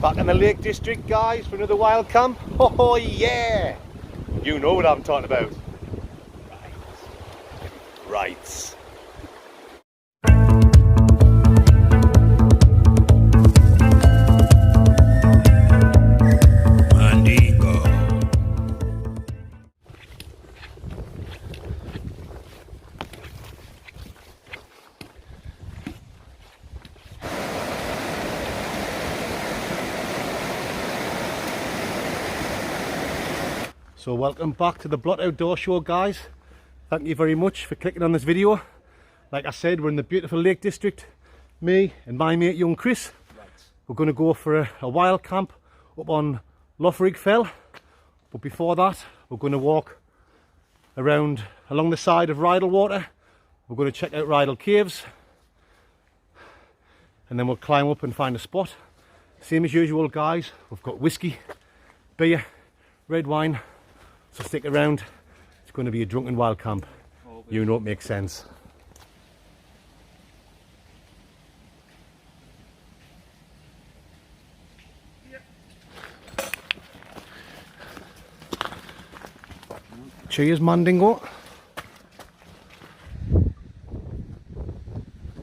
Back in the Lake District, guys, for another wild camp. Oh yeah! You know what I'm talking about. Right. So welcome back to the Blot Outdoor Show, guys. Thank you very much for clicking on this video. Like I said, we're in the beautiful Lake District. Me and my mate young Chris. Right. We're going to go for a wild camp up on Loughrigg Fell. But before that, we're going to walk around along the side of Rydal Water. We're going to check out Rydal Caves. And then we'll climb up and find a spot. Same as usual, guys. We've got whiskey, beer, red wine. So stick around, it's going to be a drunken wild camp. You know it makes sense. Cheers, Mandingo.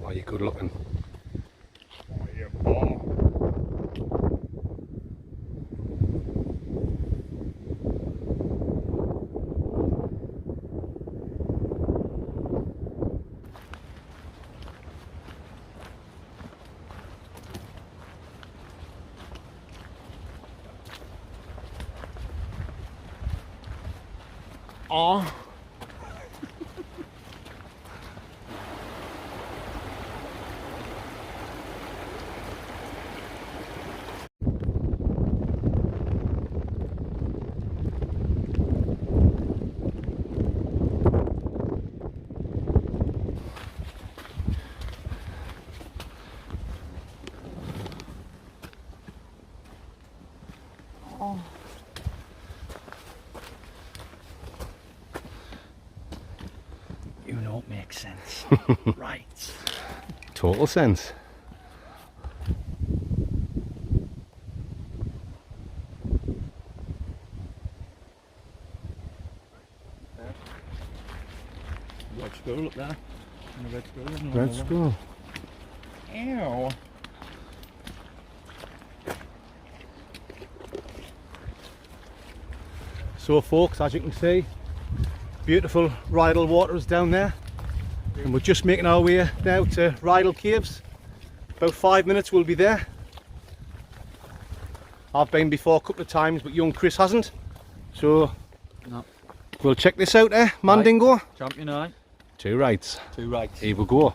Oh, you're good looking. Oh, you're bomb. Oh. You know it makes sense. Right. Total sense. Red squirrel up there. And a red squirrel. Red squirrel. Ew. So folks, as you can see, beautiful Rydal waters down there, and we're just making our way now to Rydal Caves. About 5 minutes we'll be there. I've been before a couple of times, but young Chris hasn't, so no. We'll check this out, Mandingo? Right. Champion eye. 2 rights. 2 rights. Here we go.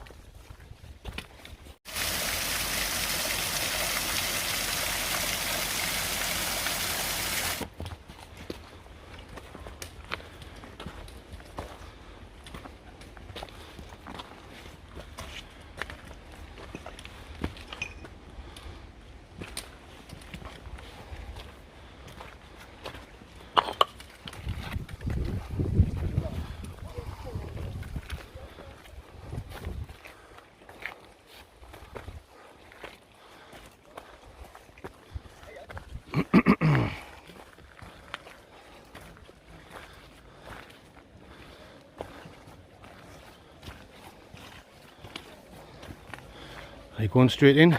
Are you going straight in?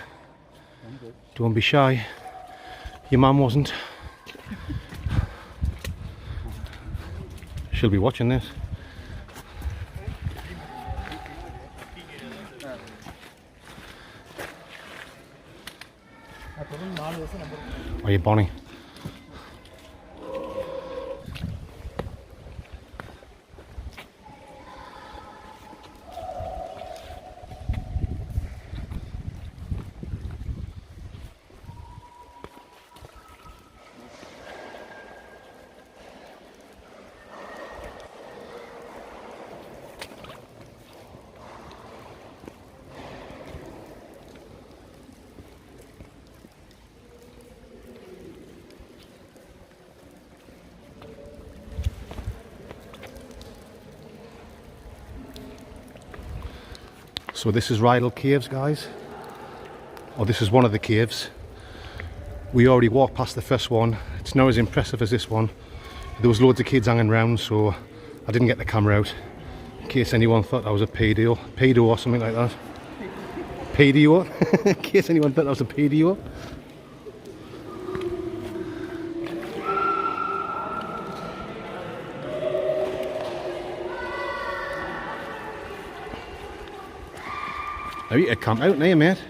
Don't be shy. Your mum wasn't. She'll be watching this. Are you Bonnie? So this is Rydal Caves, guys. Or this is one of the caves. We already walked past the first one. It's not as impressive as this one. There was loads of kids hanging around, so I didn't get the camera out in case anyone thought I was a pedo or something like that. Pedo? In case anyone thought I was a pedo. Now you could camp out now, mate,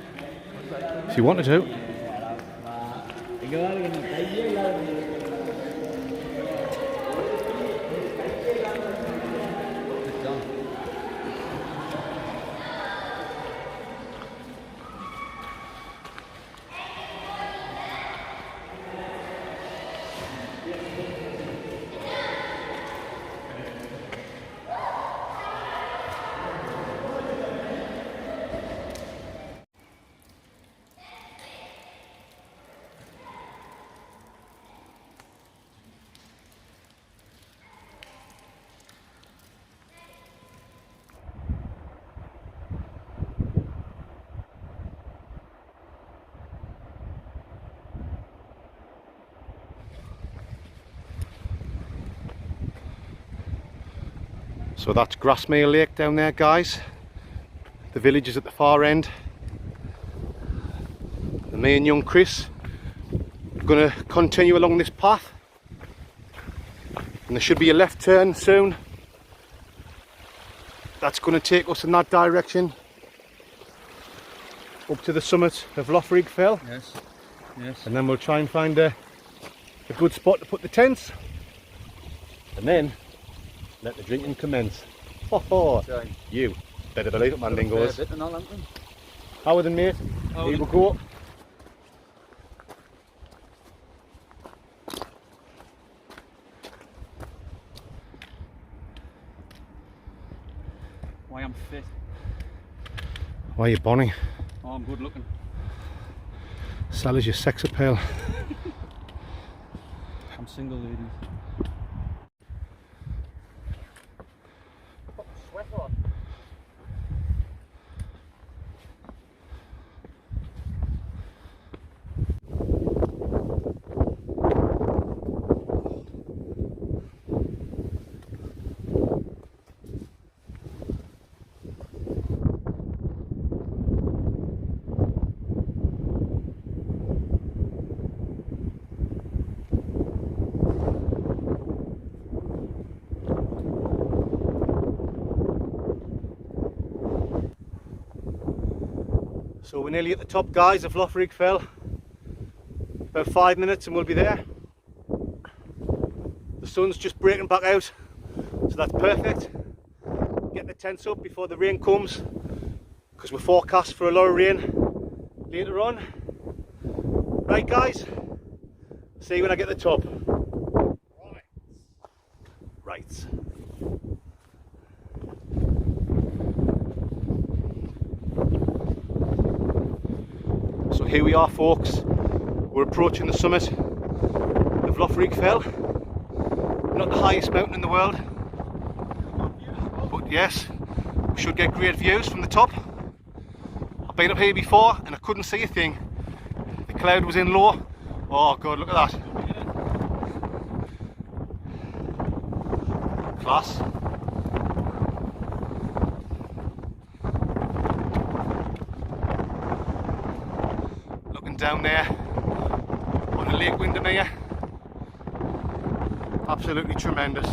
if you wanted to. So that's Grassmere Lake down there, guys. The village is at the far end. And me and young Chris are going to continue along this path. And there should be a left turn soon. That's going to take us in that direction. Up to the summit of Loughrigg Fell. Yes, yes. And then we'll try and find a good spot to put the tents. And then let the drinking commence. Ho ho! You better believe it, Mandingos. How then, mate? Here we go. Why I'm fit. Why are you bonny? Oh, I'm good looking. Sell as your sex appeal. I'm single, ladies. So we're nearly at the top, guys, of Loughrigg Fell. About 5 minutes and we'll be there. The sun's just breaking back out, so that's perfect. Get the tents up before the rain comes, because we're forecast for a lot of rain later on. Right, guys, see you when I get to the top. Right. So here we are, folks. We're approaching the summit of Loughrigg Fell. Not the highest mountain in the world, but yes, we should get great views from the top. I've been up here before and I couldn't see a thing. The cloud was in low. Oh god, look at that. Class. Down there on the Lake Windermere, absolutely tremendous.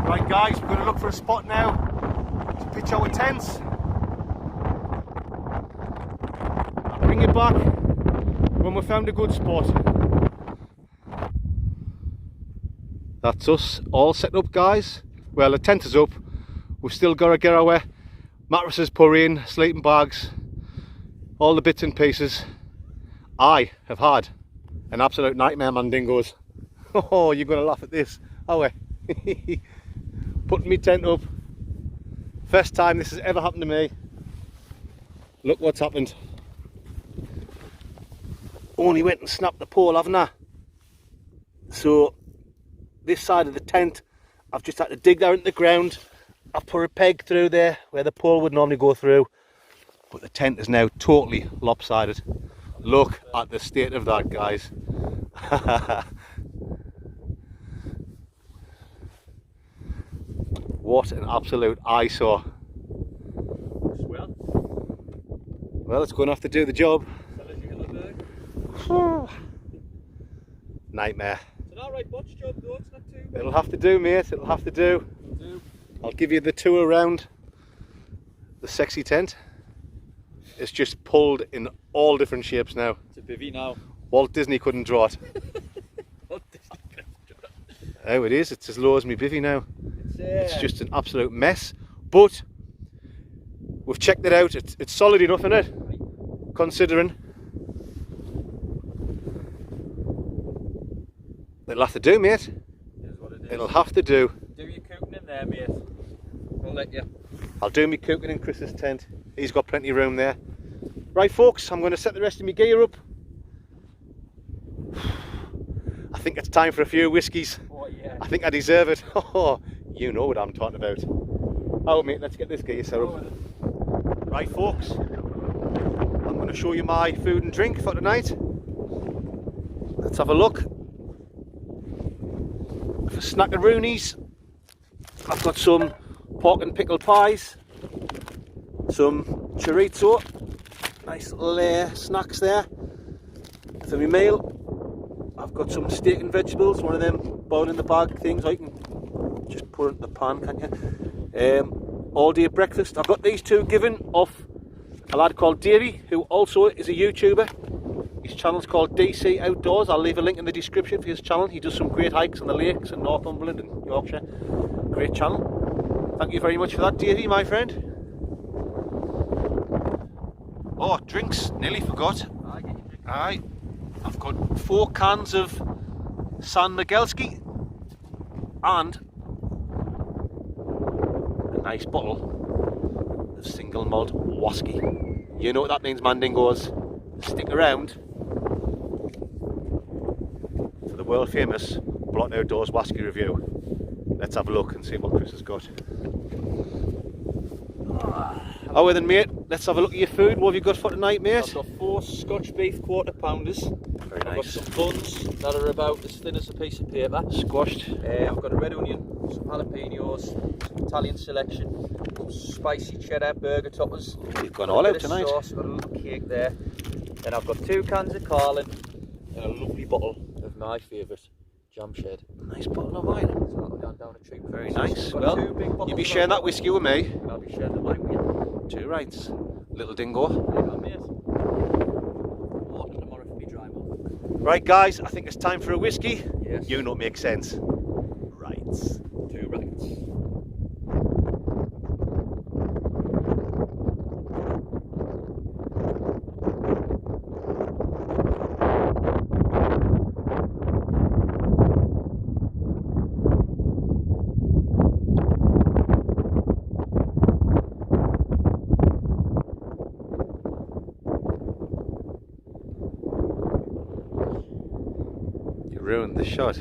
Right guys, we're going to look for a spot now to pitch our tents. I'll bring you back when we've found a good spot. That's us all set up, guys. Well, the tent is up. We've still got to get our mattresses put in, sleeping bags, all the bits and pieces. I have had an absolute nightmare, Mandingos. Oh, you're going to laugh at this, are we? Putting my tent up, First time this has ever happened to me. Look what's happened. Only went and snapped the pole, haven't I? So this side of the tent, I've just had to dig down into the ground. I've put a peg through there where the pole would normally go through, but the tent is now totally lopsided. Look at the state of that, guys. What an absolute eyesore. Well, it's going to have to do the job. Nightmare. It's an alright botch job though, it's not too bad. It'll have to do, mate, it'll have to do. I'll give you the tour around the sexy tent. It's just pulled in all different shapes now. It's a bivvy now. Walt Disney couldn't draw it. Oh, it is, it's as low as me bivvy now. It's just an absolute mess, but we've checked it out. It's solid enough, isn't it? Considering. It'll have to do, mate. It is what it is. It'll have to do. Do your cooking in there, mate. I'll let you. I'll do me cooking in Chris's tent. He's got plenty of room there. Right, folks, I'm going to set the rest of my gear up. I think it's time for a few whiskies. Oh, yeah. I think I deserve it. Oh, you know what I'm talking about. Oh, mate, let's get this gear set up. Right, folks, I'm going to show you my food and drink for tonight. Let's have a look. For snackaroonies, I've got some pork and pickle pies, some chorizo, nice little snacks there. For my meal, I've got some steak and vegetables, one of them boiled in the bag things, or you can just put it in the pan, can't you? All day breakfast, I've got these two given off a lad called Davey, who also is a YouTuber. His channel's called DC Outdoors. I'll leave a link in the description for his channel. He does some great hikes on the lakes in Northumberland and Yorkshire. Great channel. Thank you very much for that, Davey, my friend. Oh, drinks, nearly forgot. Aye, I've got 4 cans of San Miguelski and a nice bottle of single malt Whisky. You know what that means, Mandingos. Stick around for the world famous Blot Outdoors Whisky review. Let's have a look and see what Chris has got. Oh, well then, mate, let's have a look at your food. What have you got for tonight, mate? I've got 4 Scotch beef quarter pounders. Very I've nice. got some buns that are about as thin as a piece of paper. Squashed. I've got a red onion, some jalapenos, some Italian selection, some spicy cheddar burger toppers. You've gone all out tonight. Sauce, got a little cake there. Then I've got 2 cans of Carlin and a lovely bottle of my favourite jam shed. Nice bottle of wine. So that'll go down a treat. Very nice. Got Well, 2 big bottles you'll be of sharing that wine. whiskey with me. I'll be sharing the wine with you. 2 rights. Little dingo. There you go, mate. Water tomorrow for me dry mouth. Right, guys, I think it's time for a whiskey. Yes. You know what makes sense. Rights. 2 rights. You ruined the shot.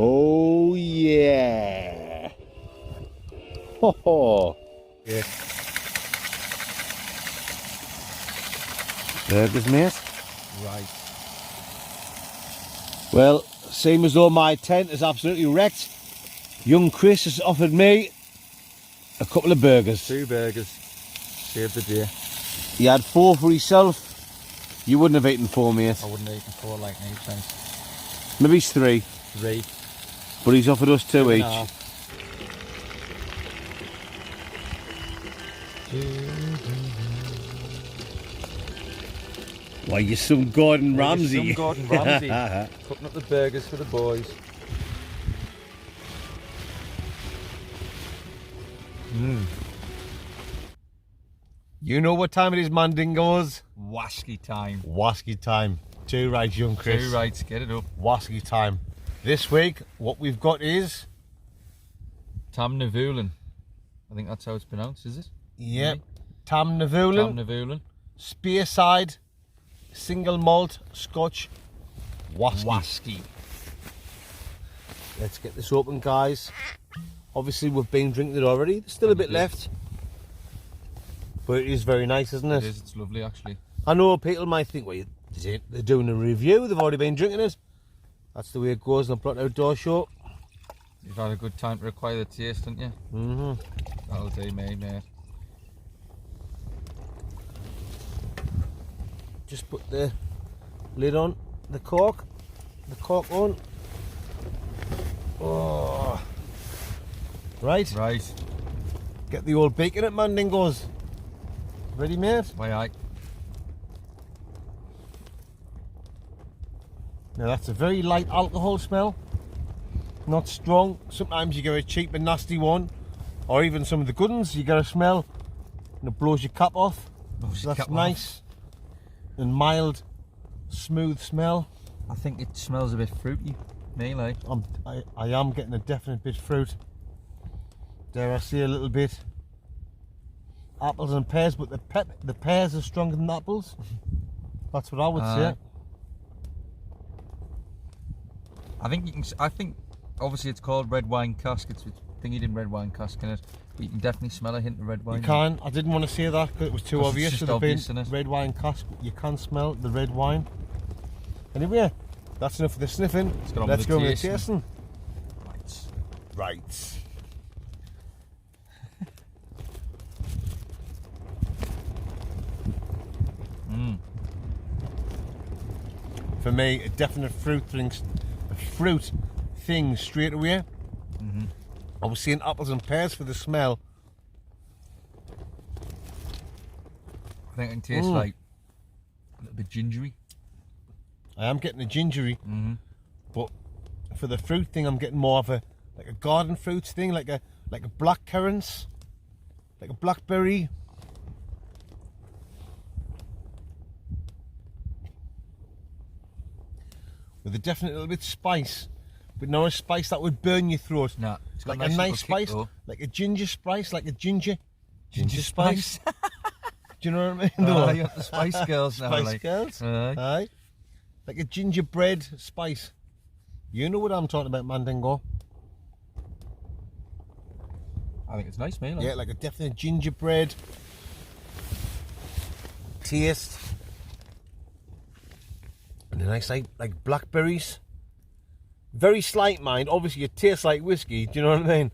Oh yeah. Ho ho. Yeah. Burgers, mate. Right. Well, same as though my tent is absolutely wrecked. Young Chris has offered me a couple of burgers. 2 burgers. Saved the day. He had 4 for himself. You wouldn't have eaten 4, mate. I wouldn't have eaten 4 like me, thanks. Maybe it's 3. 3. But he's offered us 2 each. Why, you're some Gordon Ramsay. Some Gordon Ramsay. Cooking up the burgers for the boys. You know what time it is, Mandingos? Whisky time. Whisky time. 2 right, young Chris. 2 rights, get it up. Whisky time. This week, what we've got is... Tamnavulin. I think that's how it's pronounced, is it? Yep. Tamnavulin. Tamnavulin. Spearside. Single malt Scotch whisky. Whisky. Let's get this open, guys. Obviously, we've been drinking it already. There's still a bit left. But it is very nice, isn't it? It is, it's lovely actually. I know people might think, well, they're doing a review, they've already been drinking it. That's the way it goes in a Plot Outdoor show. You've had a good time to acquire the taste, haven't you? Mm-hmm. That'll do me, mate. Just put the lid on, the cork on. Oh. Right. Right. Get the old bacon at Mandingos. Ready, mate? Why aye. Now that's a very light alcohol smell. Not strong. Sometimes you get a cheap and nasty one. Or even some of the good ones, you get a smell and it blows your cap off. So that's nice. And mild, smooth smell. I think it smells a bit fruity, me like. I am getting a definite bit fruit. Dare I say a little bit apples and pears, but the pears are stronger than the apples. That's what I would say. I think you can. I think obviously it's called red wine cask. It's thingied in red wine cask in it. But you can definitely smell a hint of red wine. You can. I didn't want to say that because it was too obvious. It's just Should have been obvious, isn't it? red wine cask. You can smell the red wine. Anyway, that's enough for the sniffing. Let's go with the tasting. Right. For me, a definite fruit thing straight away. I was seeing apples and pears for the smell. I think I can taste like a little bit gingery. I am getting a gingery, but for the fruit thing, I'm getting more of a garden fruits thing, like a black currants, like a blackberry. With a definite little bit of spice, but not a spice that would burn your throat. Nah, it's got like a nice spice, like a ginger spice, like a ginger spice. Do you know what I mean? Oh, you got the Spice Girls now. Spice Girls. Aye. Like a gingerbread spice. You know what I'm talking about, Mandingo. I think it's nice, mate. Yeah, like a definite gingerbread taste. And a nice like blackberries. Very slight, mind. Obviously it tastes like whiskey, do you know what I mean?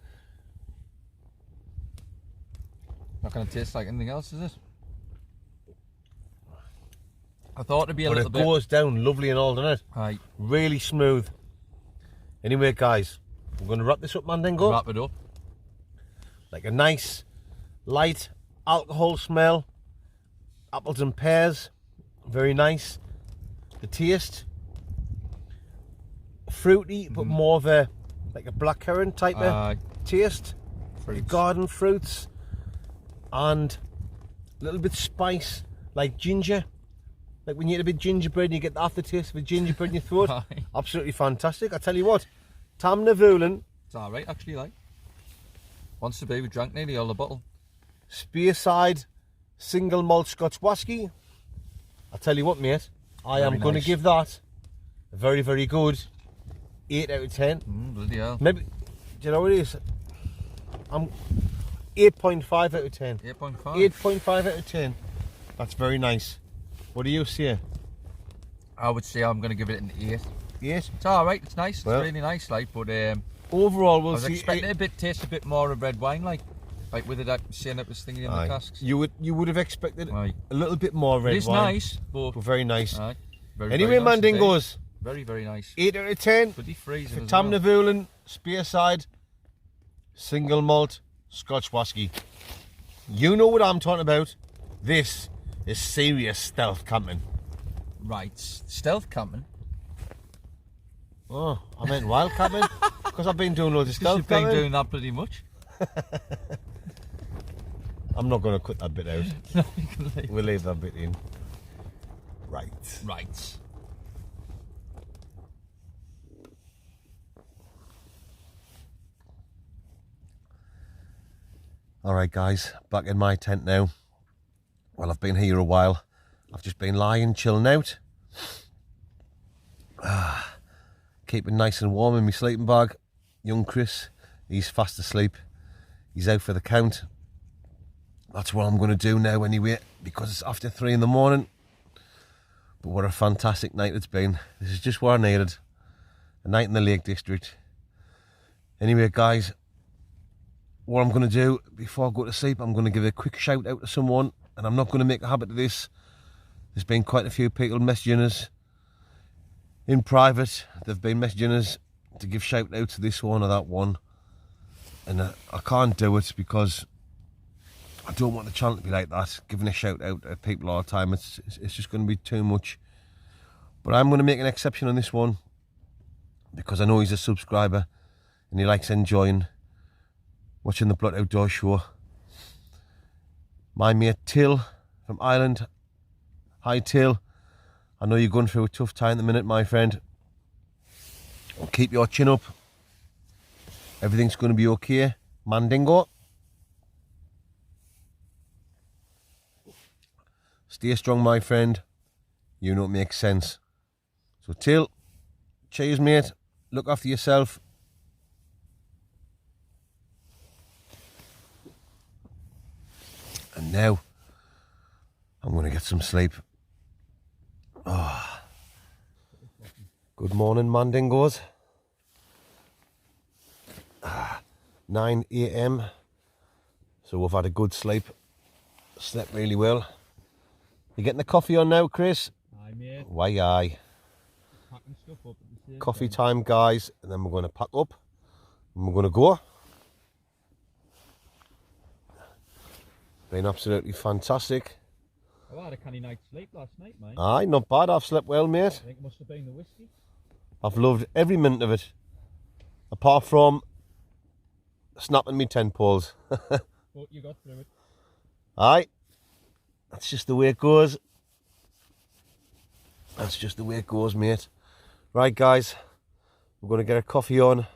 Not going to taste like anything else, is it? I thought it'd be a little bit... But it goes down lovely and all, doesn't it? Aye. Really smooth. Anyway, guys, we're going to wrap this up, Mandingo. Wrap it up. Like a nice, light alcohol smell. Apples and pears. Very nice. The taste. Fruity, but more of a, like a blackcurrant type of taste. Fruits. Garden fruits. And a little bit of spice, like ginger. Like when you eat a bit of gingerbread and you get the aftertaste of a gingerbread in your throat. Absolutely fantastic. I tell you what, Tamnavulin. It's alright actually, like. Wants to be, we drank nearly all the bottle. Spearside single malt Scotch whisky. I tell you what, mate, I am going to give that a very, very good 8 out of 10. Bloody hell. Maybe, do you know what it is? I'm 8.5 out of 10. 8.5? 8.5 out of 10. That's very nice. What do you say? I would say I'm going to give it an 8. 8? It's alright, it's nice, Well, it's really nice, like, but overall, I we'll was see. expecting it taste a bit more of red wine, like with it saying it was thinking in the casks. You would have expected Aye. a little bit more red wine. It is nice, but very nice. aye, very, Anyway, very nice Mandingos, indeed. Very, very nice. 8 out of 10 Bloody freezing for as well. Tamnavulin Spearside single malt Scotch whisky. You know what I'm talking about. This is serious stealth camping. Right, stealth camping. Oh, I meant wild camping because I've been doing loads of stealth You've been camping. doing that pretty much. I'm not going to cut that bit out. No, you can leave. We'll leave that bit in. Right. Right. Alright guys, back in my tent now. Well, I've been here a while. I've just been lying, chilling out. Keeping nice and warm in my sleeping bag. Young Chris, he's fast asleep. He's out for the count. That's what I'm going to do now anyway, because it's after 3 in the morning. But what a fantastic night it's been. This is just what I needed. A night in the Lake District. Anyway guys, what I'm going to do before I go to sleep, I'm going to give a quick shout out to someone, and I'm not going to make a habit of this. There's been quite a few people messaging us in private. They've been messaging us to give shout out to this one or that one, and I can't do it because I don't want the channel to be like that, giving a shout out to people all the time. It's just going to be too much. But I'm going to make an exception on this one because I know he's a subscriber and he likes enjoying watching the Blot Outdoor Show. My mate Till from Ireland. Hi Till. I know you're going through a tough time at the minute, my friend. Well, keep your chin up. Everything's going to be okay. Mandingo. Stay strong, my friend. You know it makes sense. So Till, cheers mate. Look after yourself. And now, I'm going to get some sleep. Oh. Good morning, Mandingos. 9 AM. So we've had a good sleep. Slept really well. You getting the coffee on now, Chris? Aye, mate. Why, aye. Packing stuff up at the same Coffee time, guys. And then we're going to pack up. And we're going to go. Been absolutely fantastic. Oh, I had a canny night's sleep last night, mate. Aye, not bad. I've slept well, mate. I think it must have been the whiskey. I've loved every minute of it. Apart from snapping me 10 poles. But you got through it. Aye. That's just the way it goes. That's just the way it goes, mate. Right, guys. We're going to get a coffee on.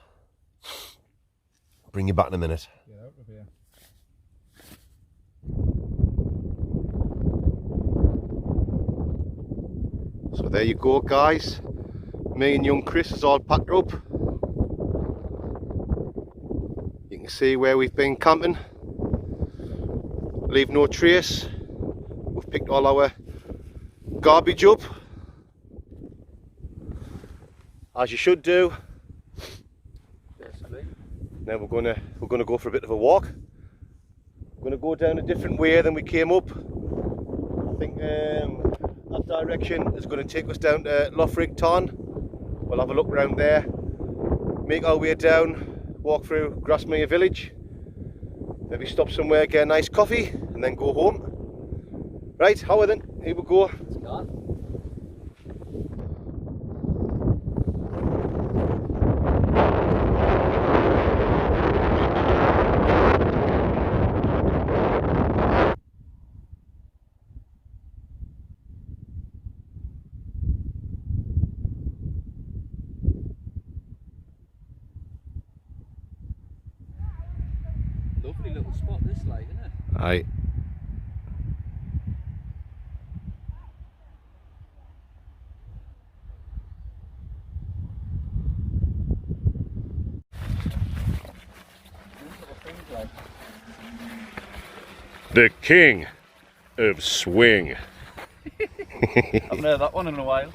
Bring you back in a minute. Get out of here. So there you go guys, me and young Chris is all packed up. You can see where we've been camping, leave no trace. We've picked all our garbage up, as you should do. Now we're gonna go for a bit of a walk. We're gonna go down a different way than we came up. I think that direction is going to take us down to Loughrigg Fell. We'll have a look around there, make our way down, walk through Grasmere village, maybe stop somewhere, get a nice coffee and then go home. Right, how then? Here we go. It's gone. Lovely little spot this like, isn't it? Aye. The king of swing. I've heard that one in a while.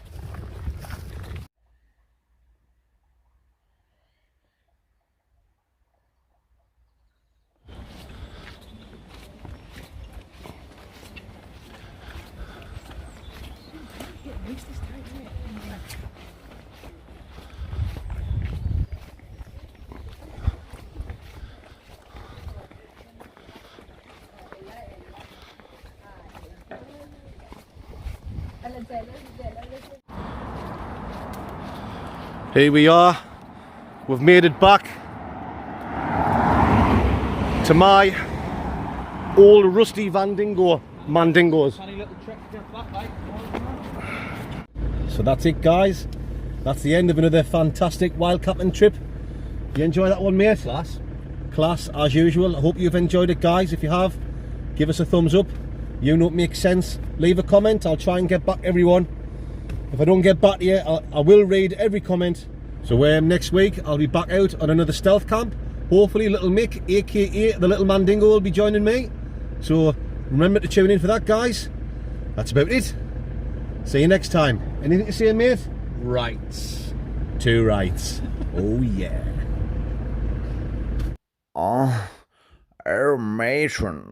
Here we are. We've made it back to my old rusty Mandingos. So that's it, guys. That's the end of another fantastic wild camping trip. You enjoy that one, mate? Class as usual. I hope you've enjoyed it, guys. If you have, give us a thumbs up. You know it makes sense. Leave a comment. I'll try and get back to everyone. If I don't get back to you, I will read every comment. So next week I'll be back out on another stealth camp. Hopefully little Mick, aka the little Mandingo, will be joining me. So remember to tune in for that, guys. That's about it. See you next time. Anything to say, mate? Rights. 2 rights. Oh yeah. Oh, matron.